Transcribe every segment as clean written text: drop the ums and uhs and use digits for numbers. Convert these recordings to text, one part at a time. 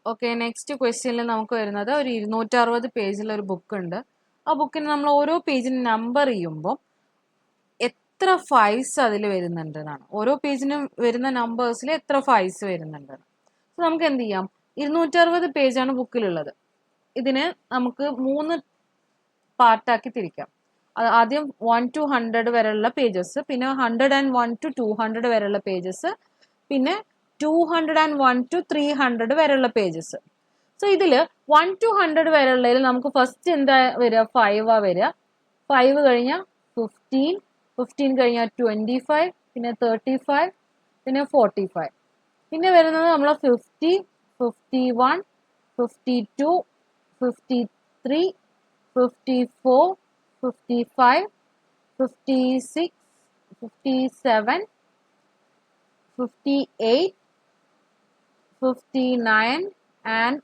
Okay, next ക്വസ്റ്റ്യനിൽ നമുക്ക് വരുന്നത് ഒരു 260 പേജിൽ ഒരു ബുക്ക് ഉണ്ട്. ആ ബുക്കിന് നമ്മൾ ഓരോ പേജിന് നമ്പർ ചെയ്യുമ്പോൾ എത്ര ഫൈവ്സ് അതിൽ വരുന്നുണ്ടെന്നാണ്. ഓരോ പേജിനും വരുന്ന നമ്പേഴ്സിൽ എത്ര ഫൈവ്സ് വരുന്നുണ്ടെന്ന്. സോ നമുക്ക് എന്ത് ചെയ്യാം, 260 പേജാണ് ബുക്കിലുള്ളത്. ഇതിന് നമുക്ക് 3 പാർട്ടാക്കി തിരിക്കാം. ആദ്യം 1 to 100 വരെയുള്ള പേജസ്, പിന്നെ 101 to 200 വരെയുള്ള പേജസ്, പിന്നെ 201 to 300 വരെയുള്ള പേജസ്. സോ ഇതിൽ 1 to 100 വരെയുള്ളതിൽ നമുക്ക് ഫസ്റ്റ് എന്താ വരിക, 5 ആ വരിക. 5 കഴിഞ്ഞാൽ 15, 15 കഴിഞ്ഞാൽ 25, പിന്നെ 35, പിന്നെ 45. പിന്നെ വരുന്നത് നമ്മൾ 50, 51, 52, 53, 54, 55, 56, 57, 58, 59 and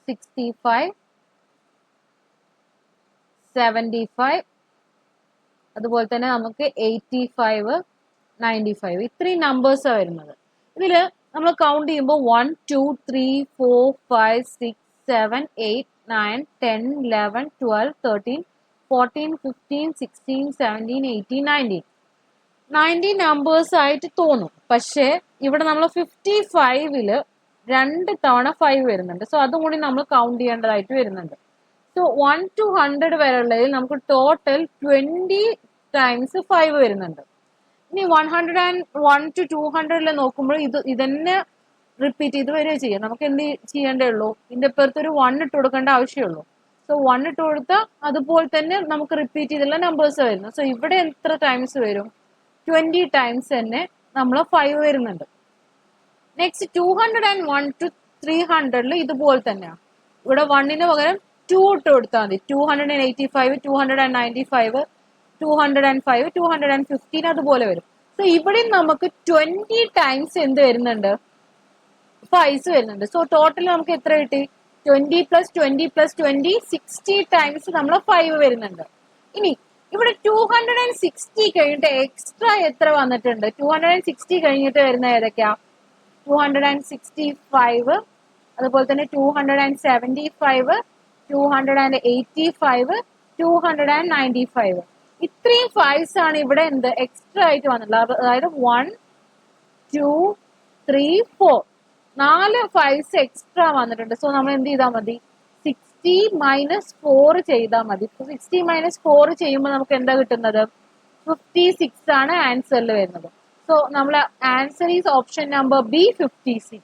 65, 75, അതുപോലെ തന്നെ നമുക്ക് 85, 95, ഇത്രയും നമ്പേഴ്സാണ് വരുന്നത്. ഇതിൽ നമ്മൾ കൗണ്ട് ചെയ്യുമ്പോൾ 1, 2, 3, 4, 5, 6, 7, 8, 9, 10, 11, 12, 13, 14, 15, 16, 17, 18, 19 നമ്പേഴ്സ് ആയിട്ട് തോന്നും. പക്ഷേ ഇവിടെ നമ്മൾ 55-ല് 2 തവണ 5 വരുന്നുണ്ട്. സോ അതും കൂടി നമ്മൾ കൗണ്ട് ചെയ്യേണ്ടതായിട്ട് വരുന്നുണ്ട്. സോ 1 to 100 വരെയുള്ളതിൽ നമുക്ക് ടോട്ടൽ 20 ടൈംസ് 5 വരുന്നുണ്ട്. ഇനി 101 to 200 നോക്കുമ്പോൾ ഇതന്നെ റിപ്പീറ്റ് ചെയ്ത് വരിക ചെയ്യാം. നമുക്ക് എന്ത് ചെയ്യേണ്ടേ ഉള്ളൂ, ഇതിന്റെ അപ്പുറത്ത് ഒരു 1 ഇട്ട് കൊടുക്കേണ്ട ആവശ്യമുള്ളൂ. സോ 1 ഇട്ട് കൊടുത്താൽ അതുപോലെ തന്നെ നമുക്ക് റിപ്പീറ്റ് ചെയ്തുള്ള നമ്പേഴ്സ് വരുന്നു. സോ ഇവിടെ എത്ര ടൈംസ് വരും, 20 ടൈംസ് തന്നെ നമ്മൾ 5 വരുന്നുണ്ട്. നെക്സ്റ്റ് 201 to 300 ഇതുപോലെ തന്നെയാണ്. ഇവിടെ 1-ന് പകരം 2 ഇട്ട് കൊടുത്താൽ മതി. 285, 295, 205, 215 അതുപോലെ വരും. സോ ഇവിടെ നമുക്ക് 20 ടൈംസ് എന്ത് വരുന്നുണ്ട്, ഫൈവ്സ് വരുന്നുണ്ട്. സോ ടോട്ടൽ നമുക്ക് എത്ര കിട്ടി, 20 + 20 + 20, 60 ടൈംസ് നമ്മൾ 5 വരുന്നുണ്ട്. ഇനി ഇവിടെ 260 കഴിഞ്ഞിട്ട് എക്സ്ട്രാ എത്ര വന്നിട്ടുണ്ട്, 260 കഴിഞ്ഞിട്ട് വരുന്ന ഏതൊക്കെയാ, 265, അതുപോലെ തന്നെ 275, 285, 295. ഇത്രയും ഫൈവ്സ് ആണ് ഇവിടെ എന്ത് എക്സ്ട്രാ ആയിട്ട് വന്നിട്ടുള്ളത്. അതായത് 1, 2, 3, 4, 4 ഫൈവ്സ് എക്സ്ട്രാ വന്നിട്ടുണ്ട്. സോ നമ്മൾ എന്ത് ചെയ്താൽ മതി, 60 - 4 ചെയ്താൽ മതി. 60 - 4 ചെയ്യുമ്പോൾ നമുക്ക് എന്താ കിട്ടുന്നത്, 56 ആണ് ആൻസറിൽ വരുന്നത്. സോ നമ്മളെ answer is option number B, 56.